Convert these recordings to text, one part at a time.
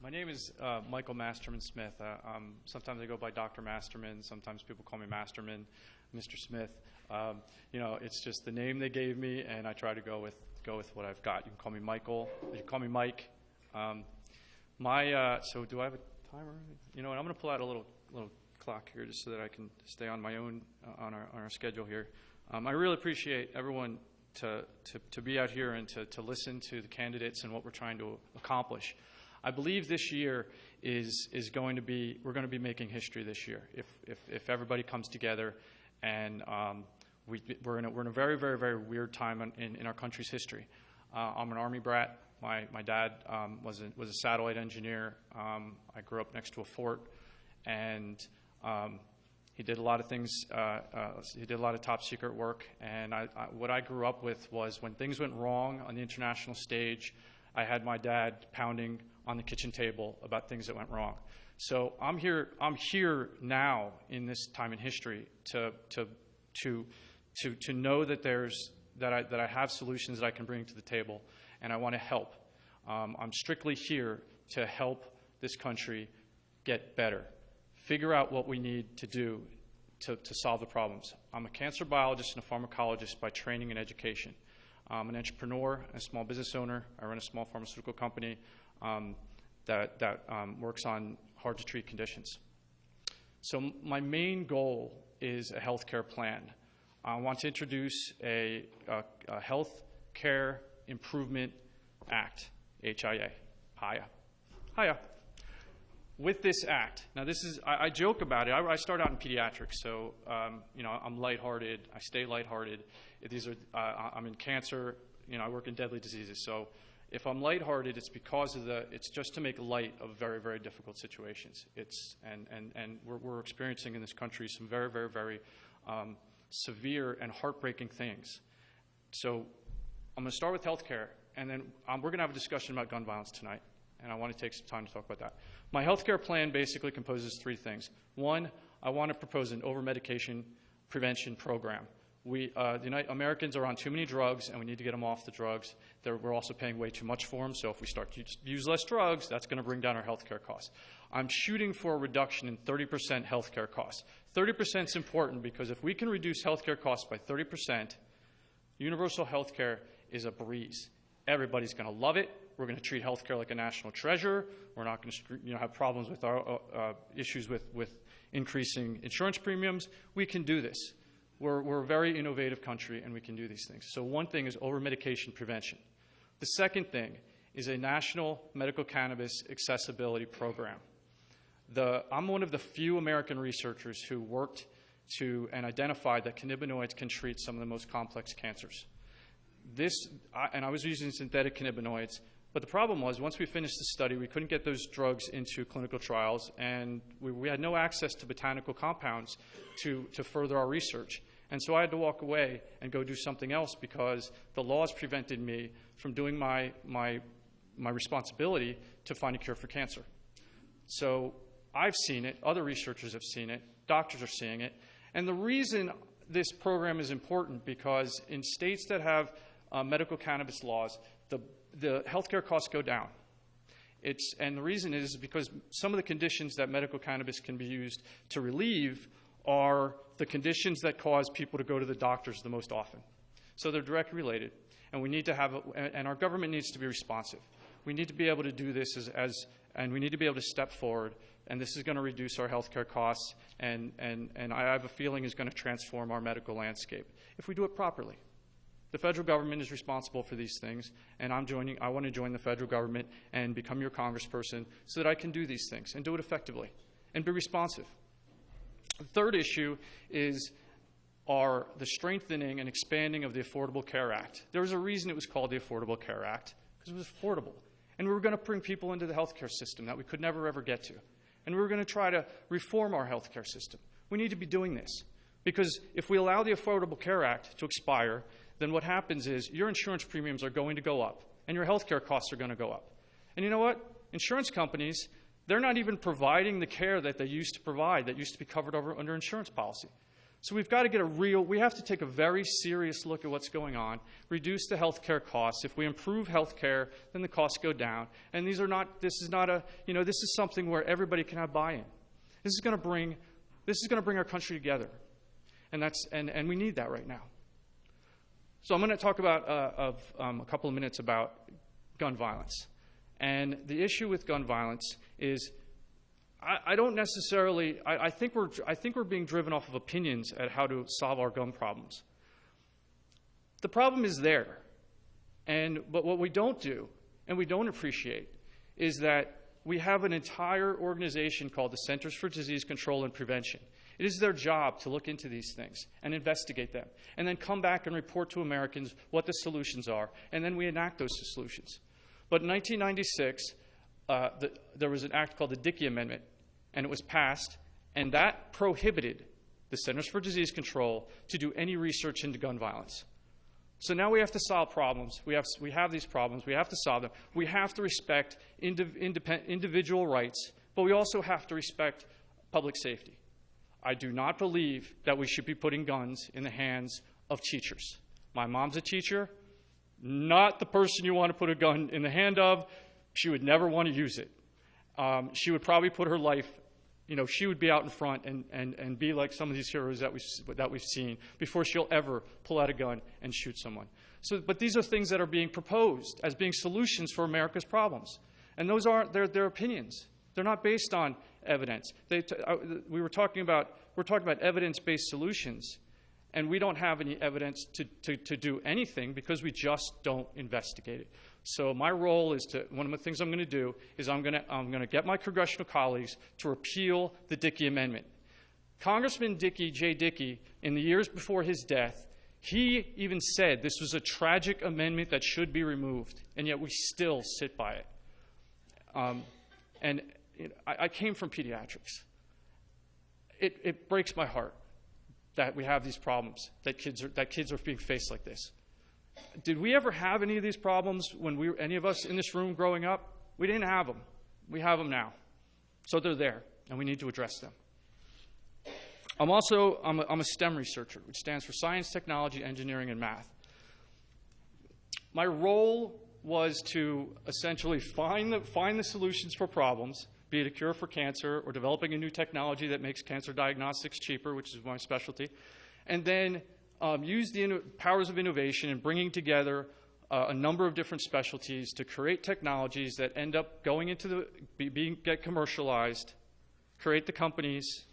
My name is Michael Masterman-Smith. Sometimes I go by Dr. Masterman. Sometimes people call me Masterman, Mr. Smith. You know, it's just the name they gave me, and I try to go with what I've got. You can call me Michael. You can call me Mike. So do I have a timer? You know what? I'm going to pull out a little clock here just so that I can stay on my own on our schedule here. I really appreciate everyone to be out here and to listen to the candidates and what we're trying to accomplish. I believe this year is going to be, we're going to be making history this year if everybody comes together, and we're in a very, very, very weird time in our country's history. I'm an Army brat. My dad was a satellite engineer. I grew up next to a fort, and he did a lot of things. He did a lot of top secret work, and what I grew up with was when things went wrong on the international stage, I had my dad pounding on the kitchen table about things that went wrong. So I'm here now in this time in history to know that I have solutions that I can bring to the table, and I want to help. I'm strictly here to help this country get better, figure out what we need to do to solve the problems. I'm a cancer biologist and a pharmacologist by training and education. I'm an entrepreneur, a small business owner. I run a small pharmaceutical company that works on hard-to-treat conditions. So my main goal is a health care plan. I want to introduce a Health Care Improvement Act, HIA. HIA. With this act, now this is, I joke about it. I start out in pediatrics, so you know, I'm lighthearted. I stay lighthearted. I'm in cancer. You know, I work in deadly diseases. So if I'm lighthearted, it's because of it's just to make light of very, very difficult situations. And we're experiencing in this country some very, very, very severe and heartbreaking things. So I'm going to start with healthcare, and then we're going to have a discussion about gun violence tonight, and I want to take some time to talk about that. My healthcare plan basically composes three things. One, I want to propose an over-medication prevention program. Americans are on too many drugs, and we need to get them off the drugs. We're also paying way too much for them, so if we start to use less drugs, that's going to bring down our healthcare costs. I'm shooting for a reduction in 30% healthcare costs. 30% is important because if we can reduce healthcare costs by 30%, universal healthcare is a breeze. Everybody's going to love it. We're going to treat healthcare like a national treasure. We're not going to have problems with our issues with increasing insurance premiums. We can do this. We're a very innovative country, and we can do these things. So one thing is over-medication prevention. The second thing is a national medical cannabis accessibility program. I'm one of the few American researchers who worked and identified that cannabinoids can treat some of the most complex cancers. And I was using synthetic cannabinoids, but the problem was once we finished the study, we couldn't get those drugs into clinical trials, and we had no access to botanical compounds to further our research. And so I had to walk away and go do something else because the laws prevented me from doing my responsibility to find a cure for cancer. So I've seen it, other researchers have seen it, doctors are seeing it, and the reason this program is important because in states that have medical cannabis laws, the healthcare costs go down. And the reason is because some of the conditions that medical cannabis can be used to relieve are the conditions that cause people to go to the doctors the most often. So they're directly related, and we need to and our government needs to be responsive. We need to be able to do this and we need to be able to step forward, and this is going to reduce our healthcare costs, and I have a feeling is going to transform our medical landscape if we do it properly. The federal government is responsible for these things, and I want to join the federal government and become your congressperson so that I can do these things and do it effectively and be responsive. The third issue is the strengthening and expanding of the Affordable Care Act. There was a reason it was called the Affordable Care Act, because it was affordable. And we were going to bring people into the healthcare system that we could never, ever get to. And we were going to try to reform our healthcare system. We need to be doing this, because if we allow the Affordable Care Act to expire, then what happens is your insurance premiums are going to go up, and your healthcare costs are going to go up. And you know what? Insurance companies, they're not even providing the care that they used to provide, that used to be covered under insurance policy. So we've got to get we have to take a very serious look at what's going on, reduce the health care costs. If we improve health care, then the costs go down. And this is something where everybody can have buy-in. This is going to bring our country together. And we need that right now. So I'm going to talk about a couple of minutes about gun violence. And the issue with gun violence is I don't necessarily, I think we're being driven off of opinions at how to solve our gun problems. The problem is there. But what we don't do, and we don't appreciate, is that we have an entire organization called the Centers for Disease Control and Prevention. It is their job to look into these things and investigate them, and then come back and report to Americans what the solutions are, and then we enact those solutions. But in 1996, there was an act called the Dickey Amendment, and it was passed, and that prohibited the Centers for Disease Control to do any research into gun violence. So now we have to solve problems. We have these problems. We have to solve them. We have to respect individual rights, but we also have to respect public safety. I do not believe that we should be putting guns in the hands of teachers. My mom's a teacher, not the person you want to put a gun in the hand of. She would never want to use it. She would probably put her life, she would be out in front and be like some of these heroes that we've seen before she'll ever pull out a gun and shoot someone. But these are things that are being proposed as being solutions for America's problems. And those aren't their opinions. They're not based on evidence. We're talking about evidence-based solutions, and we don't have any evidence to do anything because we just don't investigate it. So my role is one of the things I'm going to do is I'm going to get my congressional colleagues to repeal the Dickey Amendment. Congressman J. Dickey, in the years before his death, he even said this was a tragic amendment that should be removed, and yet we still sit by it. I came from pediatrics. It breaks my heart that we have these problems, that kids are being faced like this. Did we ever have any of these problems when any of us in this room growing up? We didn't have them. We have them now. So they're there, and we need to address them. I'm a STEM researcher, which stands for Science, Technology, Engineering, and Math. My role was to essentially find the solutions for problems, be it a cure for cancer or developing a new technology that makes cancer diagnostics cheaper, which is my specialty, and then use the powers of innovation and bringing together a number of different specialties to create technologies that end up going into get commercialized, create the companies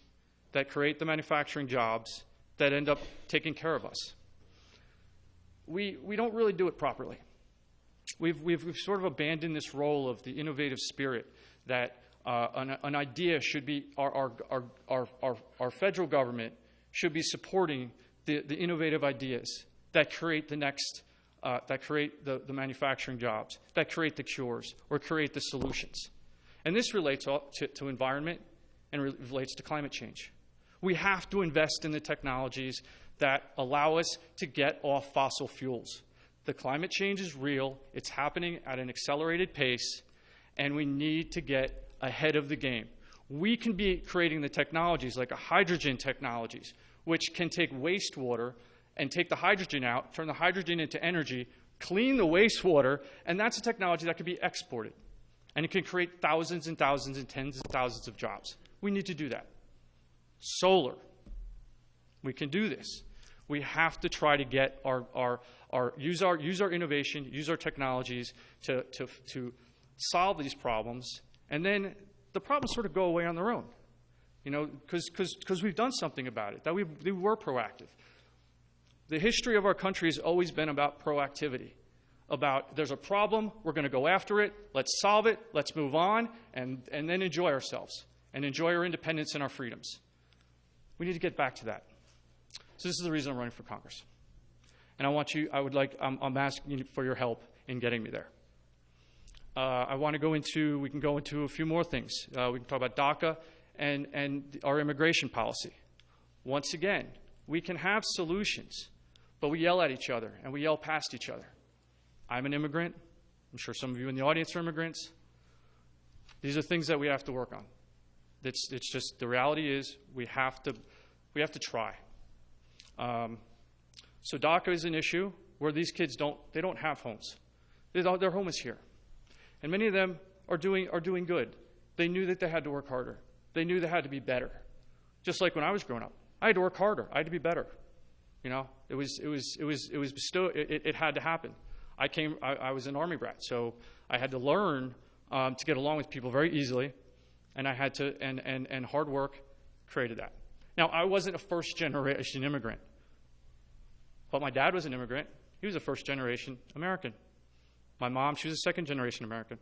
that create the manufacturing jobs that end up taking care of us. We don't really do it properly. We've sort of abandoned this role of the innovative spirit that an idea should be, our federal government should be supporting the innovative ideas that create the next, that create the manufacturing jobs, that create the cures, or create the solutions. And this relates to environment and relates to climate change. We have to invest in the technologies that allow us to get off fossil fuels. The climate change is real, it's happening at an accelerated pace, and we need to get ahead of the game. We can be creating the technologies like hydrogen technologies, which can take wastewater and take the hydrogen out, turn the hydrogen into energy, clean the wastewater, and that's a technology that can be exported. And it can create thousands and thousands and tens of thousands of jobs. We need to do that. Solar. We can do this. We have to try to get use our innovation, use our technologies to solve these problems, and then the problems sort of go away on their own. Because we've done something about it, that we were proactive. The history of our country has always been about proactivity, about there's a problem, we're going to go after it, let's solve it, let's move on, and then enjoy ourselves and enjoy our independence and our freedoms. We need to get back to that. So this is the reason I'm running for Congress. And I'm asking you for your help in getting me there. We can go into a few more things. We can talk about DACA and our immigration policy. Once again, we can have solutions, but we yell at each other and we yell past each other. I'm an immigrant. I'm sure some of you in the audience are immigrants. These are things that we have to work on. It's just the reality is we have to try. So DACA is an issue where these kids don't have homes. Their home is here. And many of them are doing good. They knew that they had to work harder. They knew they had to be better. Just like when I was growing up, I had to work harder. I had to be better. You know, it was bestowed. It had to happen. I was an Army brat, so I had to learn to get along with people very easily, and I had to and hard work created that. Now, I wasn't a first-generation immigrant, but my dad was an immigrant. He was a first-generation American. My mom, she was a second-generation American.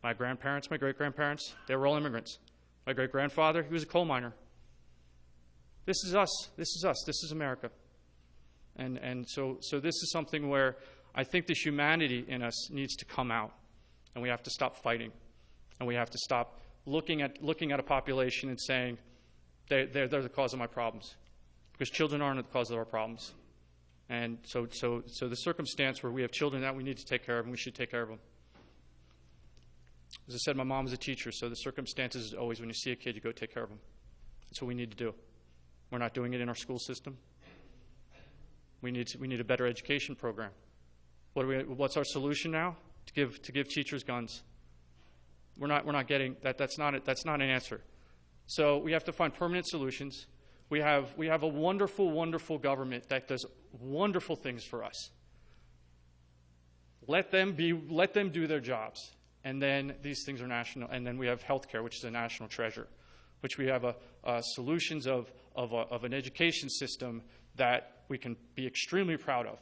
My grandparents, my great-grandparents, they were all immigrants. My great-grandfather, he was a coal miner. This is us. This is us. This is America. And so this is something where I think the humanity in us needs to come out, and we have to stop fighting, and we have to stop looking at a population and saying they're the cause of my problems, because children aren't the cause of our problems. And so the circumstance where we have children that we need to take care of, and we should take care of them. As I said, my mom was a teacher, so the circumstances is always when you see a kid, you go take care of them. That's what we need to do. We're not doing it in our school system. We need a better education program. What's our solution now? To give teachers guns. We're not getting that. That's not an answer. So we have to find permanent solutions. We have a wonderful, wonderful government that does wonderful things for us. Let them do their jobs. And then these things are national. And then we have healthcare, which is a national treasure, which we have solutions of an education system that we can be extremely proud of.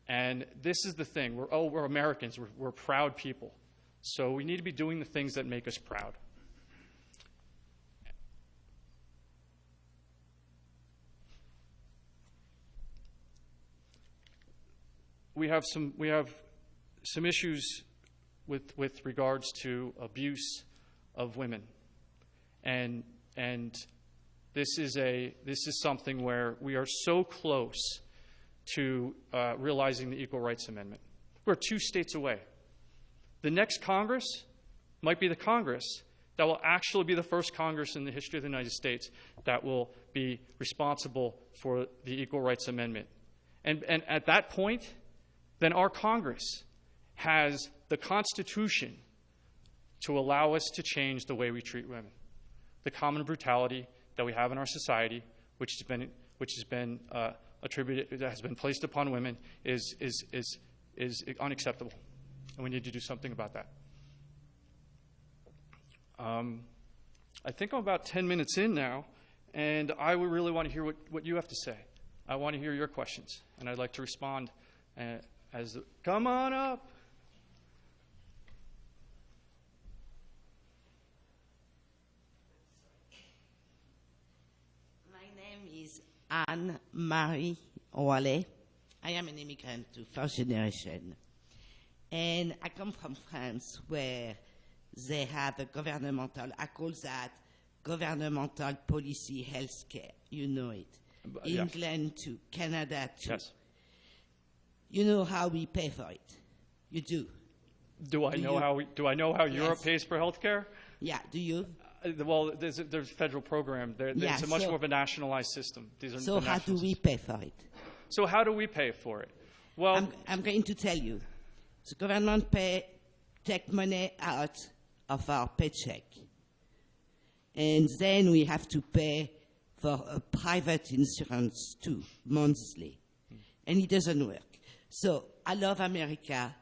And this is the thing. We're Americans. We're proud people. So we need to be doing the things that make us proud. We have some issues with regards to abuse of women, and this is something where we are so close to realizing the Equal Rights Amendment. We're 2 states away. The next Congress might be the Congress that will actually be the first Congress in the history of the United States that will be responsible for the Equal Rights Amendment. And at that point, then our Congress has the Constitution to allow us to change the way we treat women. The common brutality that we have in our society, which has been attributed, that has been placed upon women, is unacceptable, and we need to do something about that. I think I'm about 10 minutes in now, and I would really want to hear what you have to say. I want to hear your questions, and I'd like to respond come on up. My name is Anne-Marie Wale. I am an immigrant to first generation. And I come from France, where they have a governmental, I call that governmental policy healthcare. You know it. Yeah. England too, Canada too. Yes. You know how we pay for it. You do. Do I know how Europe pays for health care? Yeah, do you? Well, there's a federal program. It's a much more of a nationalized system. So how do we pay for it? So how do we pay for it? Well, I'm going to tell you. The government take money out of our paycheck. And then we have to pay for a private insurance too, monthly. And it doesn't work. So I love America,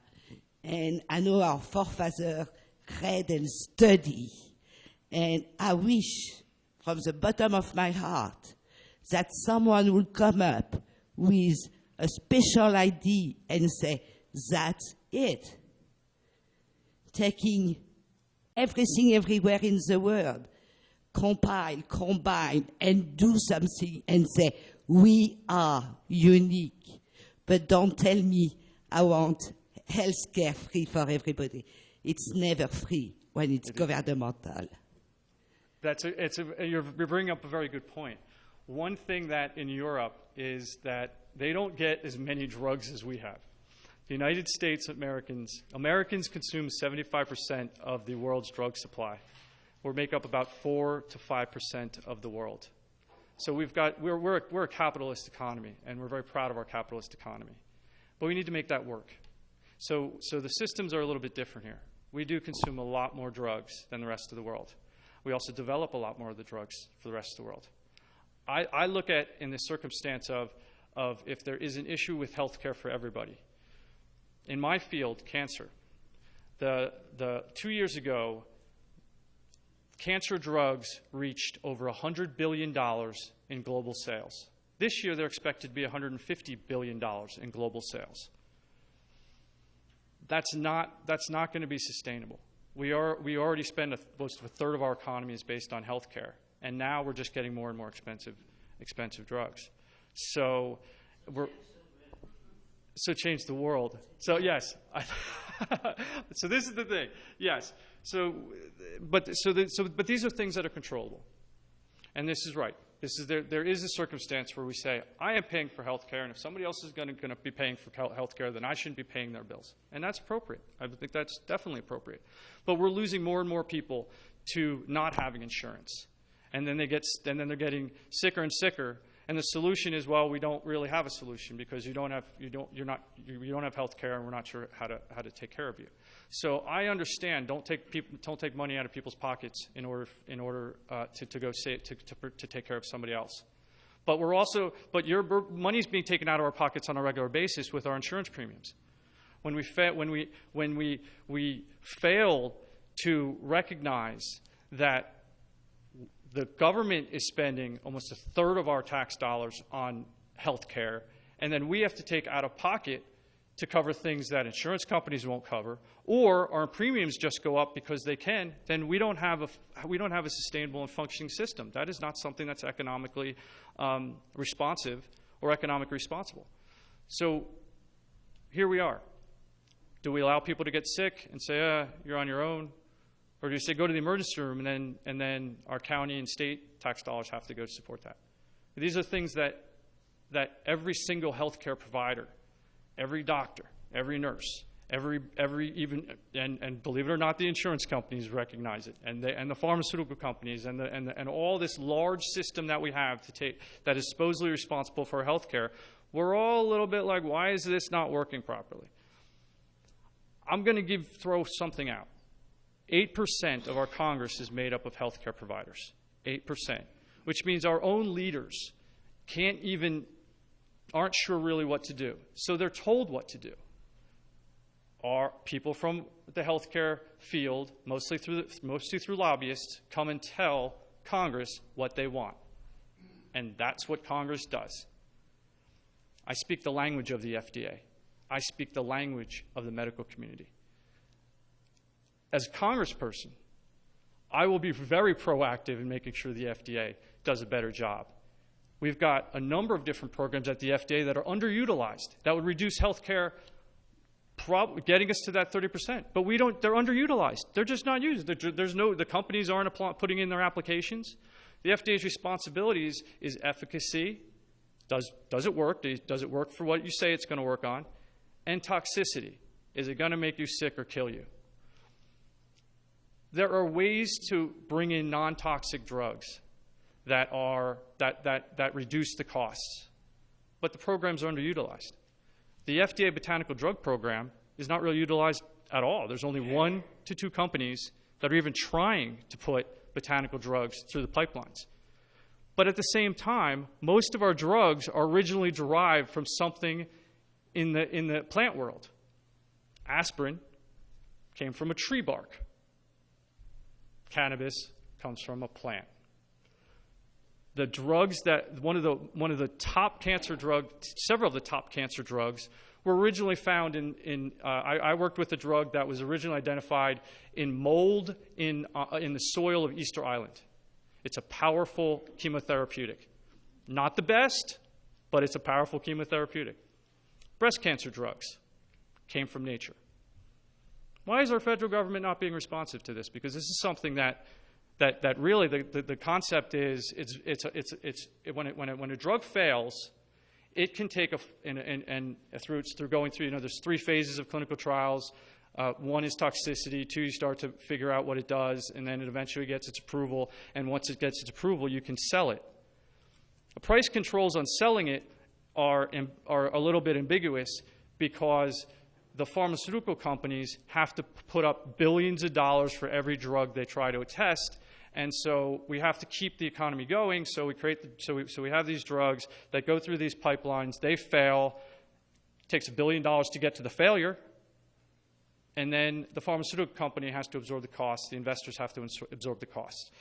and I know our forefathers read and study, and I wish from the bottom of my heart that someone would come up with a special idea and say, that's it. Taking everything everywhere in the world, compile, combine, and do something and say, we are unique. But don't tell me I want health care free for everybody. It's never free when it's governmental. You're bringing up a very good point. One thing that in Europe is that they don't get as many drugs as we have. The United States Americans consume 75% of the world's drug supply. We make up about 4 to 5% of the world. So we're a capitalist economy, and we're very proud of our capitalist economy. But we need to make that work. So the systems are a little bit different here. We do consume a lot more drugs than the rest of the world. We also develop a lot more of the drugs for the rest of the world. I look at, in the circumstance of if there is an issue with health care for everybody. In my field, cancer, the 2 years ago, cancer drugs reached over $100 billion in global sales. This year, they're expected to be $150 billion in global sales. That's not going to be sustainable. We already spend close to a third of our economy is based on health care, and now we're just getting more and more expensive drugs. So change the world. So yes, so this is the thing. Yes. But these are things that are controllable, and this is right. There is a circumstance where we say, I am paying for health care, and if somebody else is going to be paying for health care, then I shouldn't be paying their bills. And that's appropriate. I think that's definitely appropriate. But we're losing more and more people to not having insurance. And then they're getting sicker and sicker. And the solution is, well, we don't really have a solution because you don't have health care, and we're not sure how to take care of you. So I understand. Don't take money out of people's pockets in order to go to take care of somebody else. But your money's being taken out of our pockets on a regular basis with our insurance premiums. When we fail to recognize that the government is spending almost a third of our tax dollars on health care, and then we have to take out of pocket to cover things that insurance companies won't cover, or our premiums just go up because they can, then we don't have a sustainable and functioning system. That is not something that's economically responsive or economically responsible. So here we are. Do we allow people to get sick and say, you're on your own? Or do you say, go to the emergency room, and then our county and state tax dollars have to go to support that? These are things that every single healthcare provider, every doctor, every nurse, every and believe it or not, the insurance companies recognize it, and the pharmaceutical companies, and all this large system that we have that is supposedly responsible for healthcare. We're all a little bit like, why is this not working properly? I'm going to throw something out. 8% of our Congress is made up of healthcare providers. 8%, which means our own leaders aren't sure really what to do. So they're told what to do. Our people from the healthcare field, mostly through lobbyists, come and tell Congress what they want. And that's what Congress does. I speak the language of the FDA. I speak the language of the medical community. As a congressperson, I will be very proactive in making sure the FDA does a better job. We've got a number of different programs at the FDA that are underutilized that would reduce health care, getting us to that 30%. But they're underutilized. They're just not used. The companies aren't putting in their applications. The FDA's responsibilities is efficacy. Does it work? Does it work for what you say it's going to work on? And toxicity. Is it going to make you sick or kill you? There are ways to bring in non-toxic drugs that reduce the costs, but the programs are underutilized. The FDA Botanical Drug Program is not really utilized at all. There's only 1 to 2 companies that are even trying to put botanical drugs through the pipelines. But at the same time, most of our drugs are originally derived from something in the plant world. Aspirin came from a tree bark. Cannabis comes from a plant. The drugs one of the top cancer drugs, several of the top cancer drugs, were originally found I worked with a drug that was originally identified in mold in the soil of Easter Island. It's a powerful chemotherapeutic. Not the best, but it's a powerful chemotherapeutic. Breast cancer drugs came from nature. Why is our federal government not being responsive to this? Because this is something that really the concept is when a drug fails, it can take through going through, there's 3 phases of clinical trials. 1 is toxicity. 2, you start to figure out what it does, and then it eventually gets its approval. And once it gets its approval, you can sell it. The price controls on selling it are a little bit ambiguous because the pharmaceutical companies have to put up billions of dollars for every drug they try to test, and so we have to keep the economy going. So we have these drugs that go through these pipelines. They fail. It takes $1 billion to get to the failure, and then the pharmaceutical company has to absorb the costs. The investors have to absorb the costs.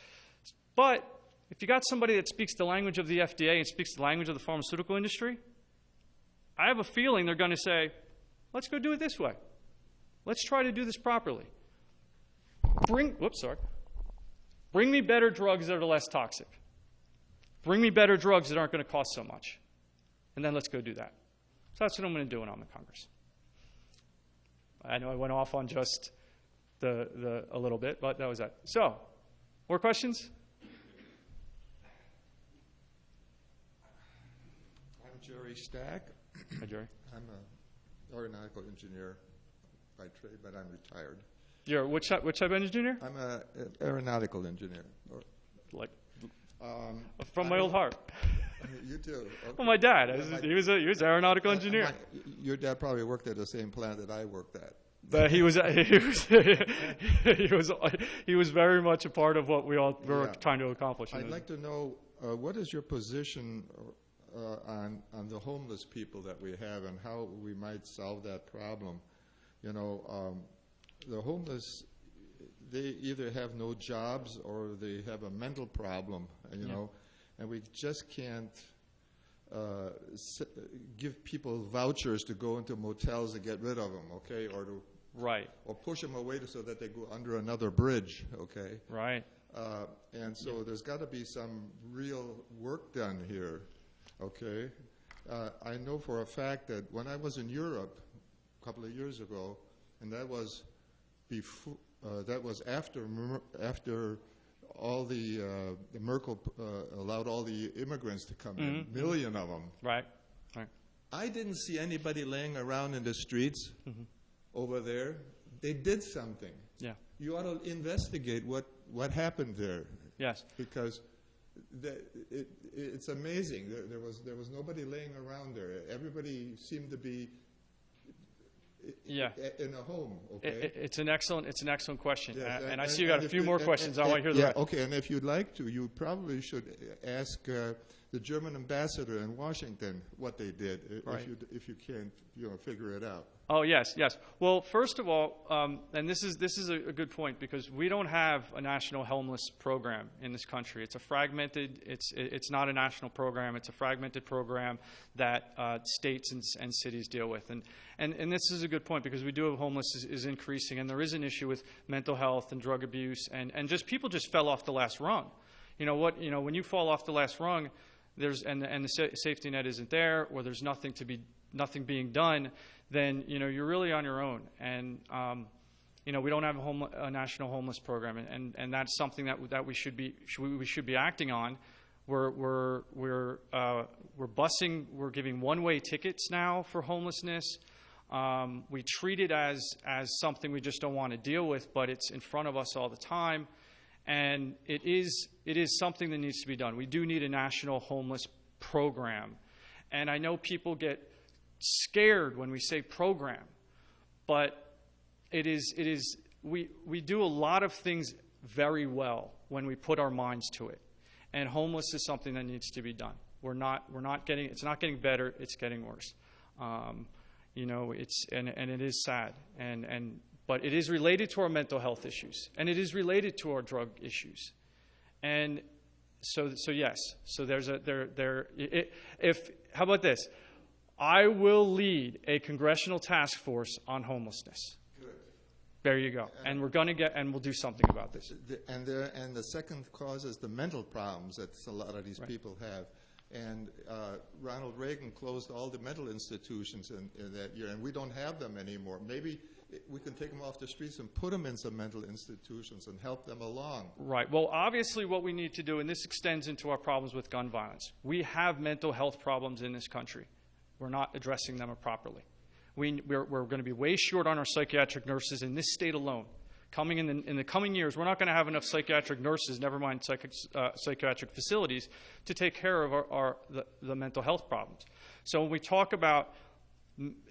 But if you got somebody that speaks the language of the FDA and speaks the language of the pharmaceutical industry, I have a feeling they're going to say, let's go do it this way. Let's try to do this properly. Bring me better drugs that are less toxic. Bring me better drugs that aren't going to cost so much. And then let's go do that. So that's what I'm going to do when I'm in Congress. I know I went off on just a little bit, but that was that. So, more questions? I'm Jerry Stack. Hi, Jerry. I'm an aeronautical engineer by trade, but I'm retired. You're which type of engineer? I'm an aeronautical engineer. Like, from my old heart. You too. Okay. Well, my dad, he was an aeronautical engineer. Your dad probably worked at the same plant that I worked at. But he was very much a part of what we all were trying to accomplish. I'd like to know what is your position on the homeless people that we have and how we might solve that problem. You know, the homeless, they either have no jobs or they have a mental problem, you know, and we just can't give people vouchers to go into motels and get rid of them, okay, or push them away so that they go under another bridge, okay? Right. And so there's got to be some real work done here, okay? I know for a fact that when I was in Europe a couple of years ago, and that was before, after all the Merkel allowed all the immigrants to come in, a million of them. Right. I didn't see anybody laying around in the streets over there. They did something. Yeah. You ought to investigate what happened there. Yes. Because it's amazing. There was nobody laying around there. Everybody seemed to be in a home. Okay. It's an excellent question, yes, and I see you got a few more questions. I want to hear the rest. Okay. And if you'd like to, you probably should ask the German ambassador in Washington what they did, if you can't, figure it out. Oh yes. Well, first of all, and this is a good point because we don't have a national homeless program in this country. It's a fragmented. It's not a national program. It's a fragmented program that states and cities deal with. And this is a good point because we do have homelessness is increasing, and there is an issue with mental health and drug abuse, and just people just fell off the last rung. When you fall off the last rung, and the safety net isn't there, or there's nothing being done, then you're really on your own. And we don't have a national homeless program, and that's something that we should be acting on. We're giving one-way tickets now for homelessness. We treat it as something we just don't want to deal with, but it's in front of us all the time. And it is something that needs to be done. We do need a national homeless program. And I know people get scared when we say program, but we do a lot of things very well when we put our minds to it. And homeless is something that needs to be done. It's not getting better, it's getting worse. It is sad. But it is related to our mental health issues, and it is related to our drug issues, and so yes. So how about this? I will lead a congressional task force on homelessness. Good. There you go. And we'll do something about this. And the second cause is the mental problems that a lot of these people have. And Ronald Reagan closed all the mental institutions in that year, and we don't have them anymore. Maybe we can take them off the streets and put them in some mental institutions and help them along. Right. Well, obviously what we need to do, and this extends into our problems with gun violence, we have mental health problems in this country. We're not addressing them properly. We're going to be way short on our psychiatric nurses in this state alone. Coming in the coming years, we're not going to have enough psychiatric nurses, never mind psychiatric facilities, to take care of the mental health problems. So when we talk about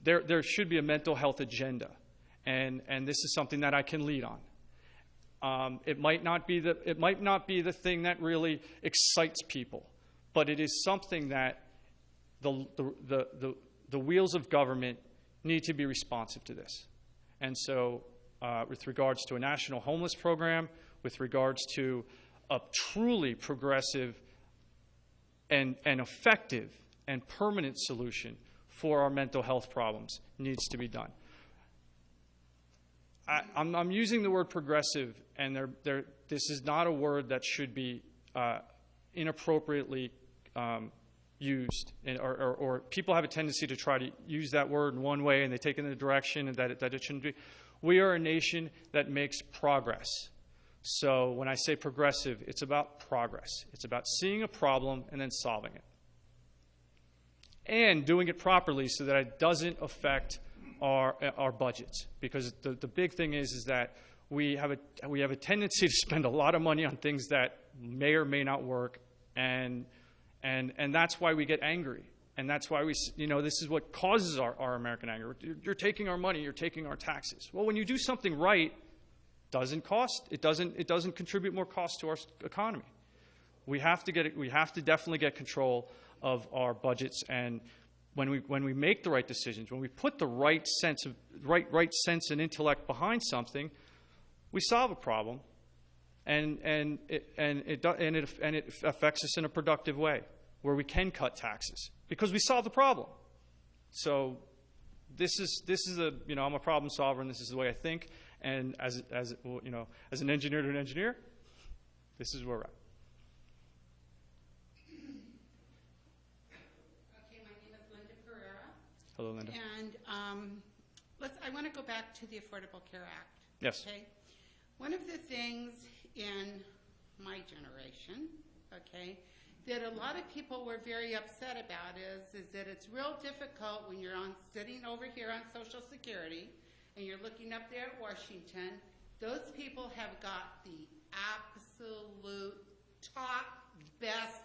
there should be a mental health agenda, and this is something that I can lead on. It might not be the thing that really excites people, but it is something that the wheels of government need to be responsive to this. And so with regards to a national homeless program, with regards to a truly progressive and effective and permanent solution for our mental health problems needs to be done. I'm using the word progressive, and this is not a word that should be inappropriately used, or people have a tendency to try to use that word in one way and they take it in a direction that it shouldn't be. We are a nation that makes progress. So when I say progressive, it's about progress. It's about seeing a problem and then solving it, and doing it properly so that it doesn't affect our budgets. Because the big thing is that we have a tendency to spend a lot of money on things that may or may not work, and that's why we get angry. And that's why this is what causes our American anger. You're taking our money, you're taking our taxes. Well, when you do something right, it doesn't contribute more cost to our economy. We have to definitely get control of our budgets, and when we make the right decisions, when we put the right sense and intellect behind something, we solve a problem, and it affects us in a productive way, where we can cut taxes because we solve the problem. So this is I'm a problem solver, and this is the way I think. And as an engineer to an engineer, this is where we're at. Okay, my name is Linda Pereira. Hello, Linda. And I want to go back to the Affordable Care Act. Yes. Okay. One of the things in my generation, okay, that a lot of people were very upset about is that it's real difficult when you're sitting over here on Social Security and you're looking up there at Washington. Those people have got the absolute top best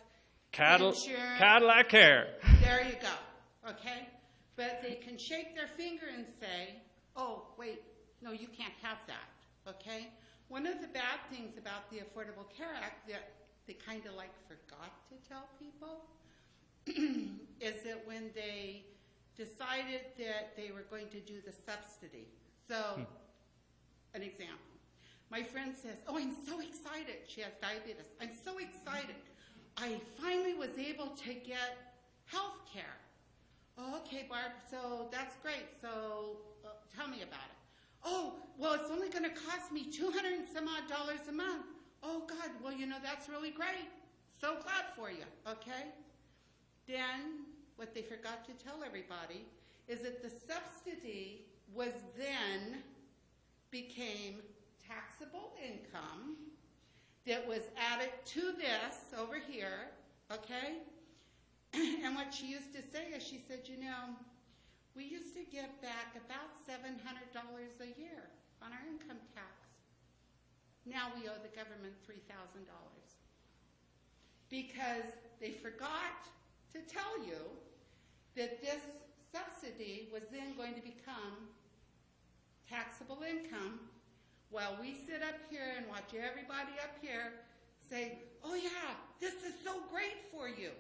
insurance. Cadillac Care. There you go, okay? But they can shake their finger and say, oh, wait, no, you can't have that, okay? One of the bad things about the Affordable Care Act that they kind of forgot to tell people is that when they decided that they were going to do the subsidy. So, an example. My friend says, oh, I'm so excited. She has diabetes. I'm so excited. I finally was able to get health care. Oh, okay, Barb, so that's great. So tell me about it. Oh, well, it's only going to cost me $200 and some odd a month. Oh, God, well, that's really great. So glad for you, okay? Then what they forgot to tell everybody is that the subsidy was then became taxable income that was added to this over here, okay? And what she used to say is, she said, we used to get back about $700 a year on our income tax. Now we owe the government $3,000 because they forgot to tell you that this subsidy was then going to become taxable income, while we sit up here and watch everybody up here say, oh yeah, this is so great for you.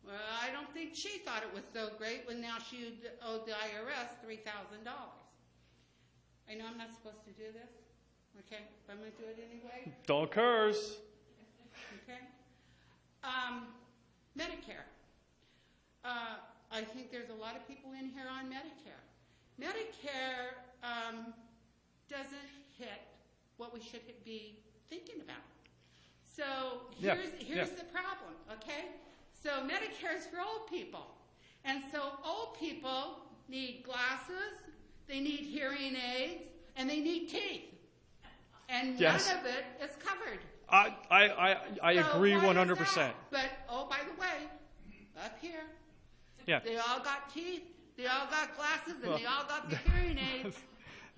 Well, I don't think she thought it was so great when now she owed the IRS $3,000. I know I'm not supposed to do this, okay, but I'm going to do it anyway. Don't curse. Okay. Medicare. I think there's a lot of people in here on Medicare. Medicare doesn't hit what we should be thinking about. So here's the problem, okay? So Medicare is for old people. And so old people need glasses, they need hearing aids, and they need teeth. And none of it is covered. I agree 100%. But, oh, by the way, up here, yeah, they all got teeth, they all got glasses, and they all got the hearing aids.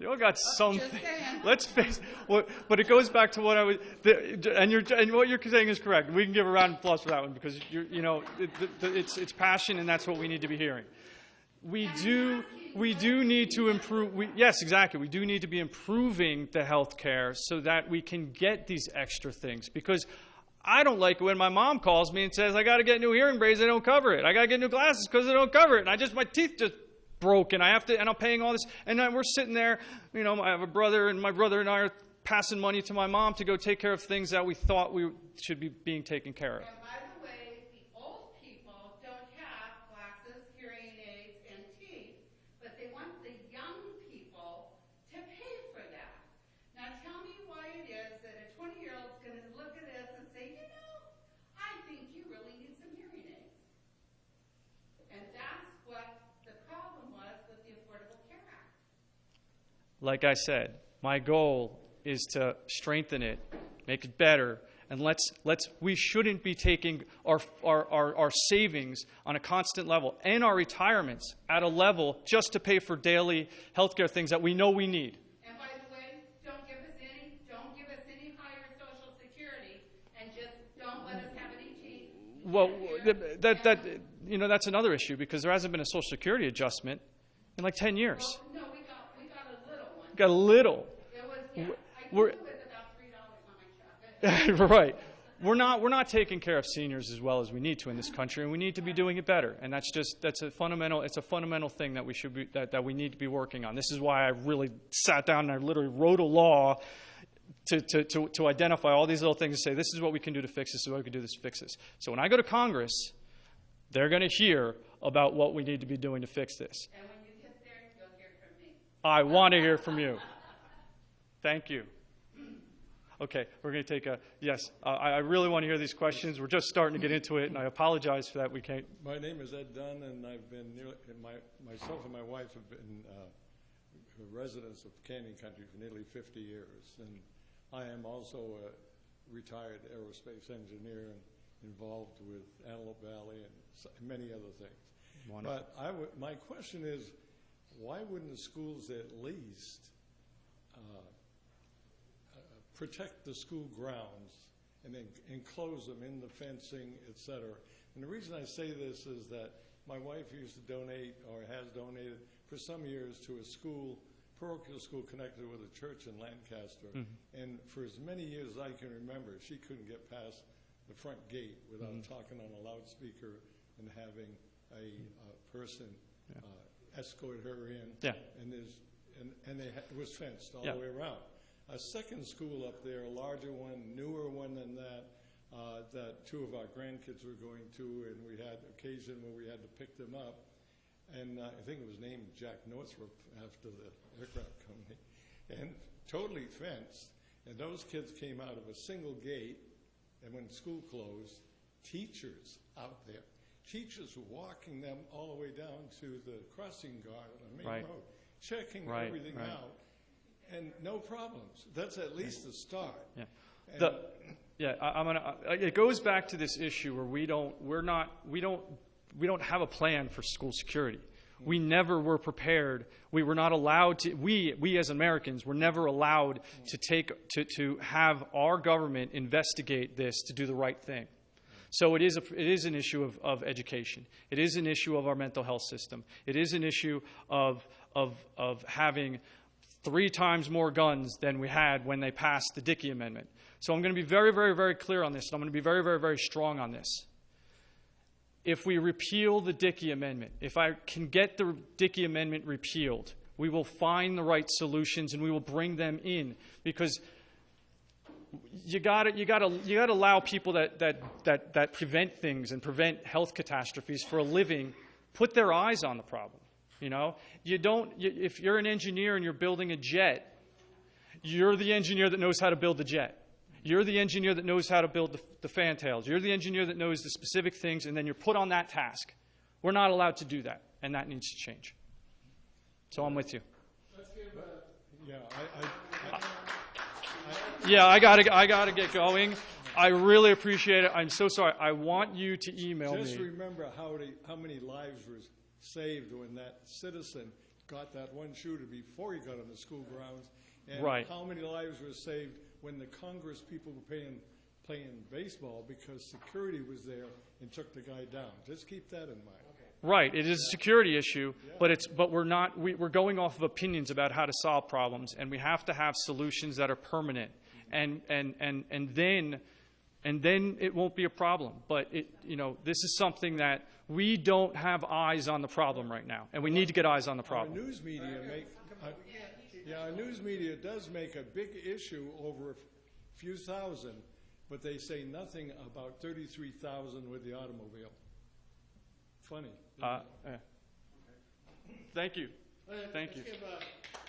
They all got something. Just saying. Let's face it. But it goes back to what I was, and what you're saying is correct. We can give a round of applause for that one because it's passion, and that's what we need to be hearing. We do need to improve. Yes, exactly. We do need to be improving the health care so that we can get these extra things. Because I don't like it when my mom calls me and says, I got to get new hearing braids, they don't cover it. I got to get new glasses because they don't cover it. And my teeth just broke, and and I'm paying all this. And then we're sitting there, I have a brother, and my brother and I are passing money to my mom to go take care of things that we thought we should be being taken care of. And by the way, the old people don't have glasses, hearing aids, and teeth, but they want the young people to pay for that. Now tell me why it is that a 20-year-old's going to look at this and say, I think you really need some hearing aids. And that's what the problem was with the Affordable Care Act. Like I said, my goal is to strengthen it, make it better, and we shouldn't be taking our savings on a constant level and our retirements at a level just to pay for daily healthcare things that we know we need. And by the way, don't give us any higher Social Security, and just don't let us have any teeth. Well, that's another issue because there hasn't been a Social Security adjustment in like 10 years. Well, no, we got a little one. Got a little. It was, I think it was about $3 on my check. Right. We're not taking care of seniors as well as we need to in this country, and we need to be doing it better. And it's a fundamental thing that we should be that we need to be working on. This is why I really sat down and I literally wrote a law to identify all these little things and say this is what we can do to fix this, this is what we can do to fix this. So when I go to Congress, they're going to hear about what we need to be doing to fix this. And when you get there, you'll hear from me. I want to hear from you. Thank you. Okay, we're going to take yes. I really want to hear these questions. We're just starting to get into it, and I apologize for that. We can't. My name is Ed Dunn, and I've been myself and my wife have been residents of Canyon Country for nearly 50 years, and I am also a retired aerospace engineer and involved with Antelope Valley and many other things. Wonderful. But my question is, why wouldn't the schools at least protect the school grounds and then enclose them in the fencing, etc.? And the reason I say this is that my wife used to donate, or has donated for some years, to a school, parochial school connected with a church in Lancaster. Mm-hmm. And for as many years as I can remember, she couldn't get past the front gate without talking on a loudspeaker and having a person escort her in. Yeah. And it was fenced all the way around. A second school up there, a larger one, newer one than that, that two of our grandkids were going to, and we had occasion where we had to pick them up. And I think it was named Jack Northrop after the aircraft company, and totally fenced. And those kids came out of a single gate, and when school closed, teachers out there, teachers were walking them all the way down to the crossing guard on the main road, checking everything out. And no problems. That's at least a start. Yeah. It goes back to this issue where we don't have a plan for school security. We never were prepared. We were not allowed to. We as Americans were never allowed to have our government investigate this to do the right thing. So it is an issue of education. It is an issue of our mental health system. It is an issue of having 3 times more guns than we had when they passed the Dickey Amendment. So I'm going to be very, very, very clear on this, and I'm going to be very, very, very strong on this. If we repeal the Dickey Amendment, if I can get the Dickey Amendment repealed, we will find the right solutions and we will bring them in, because you got to allow people that prevent things and prevent health catastrophes for a living put their eyes on the problem. If you're an engineer and you're building a jet, you're the engineer that knows how to build the jet. You're the engineer that knows how to build the fantails. You're the engineer that knows the specific things, and then you're put on that task. We're not allowed to do that, and that needs to change. So I'm with you. I gotta get going. I really appreciate it. I'm so sorry. I want you to email me. Just remember how many lives were saved when that citizen got that one shooter before he got on the school grounds, and Right. how many lives were saved when the Congress people were playing baseball because security was there and took the guy down. Just keep that in mind. Right, it is a security issue, but we're going off of opinions about how to solve problems, and we have to have solutions that are permanent, and then it won't be a problem. But this is something that we don't have eyes on the problem right now, and we need to get eyes on the Our problem. news media our news media does make a big issue over a few thousand, but they say nothing about 33,000 with the automobile. Funny. Thank you. Thank you. Let's give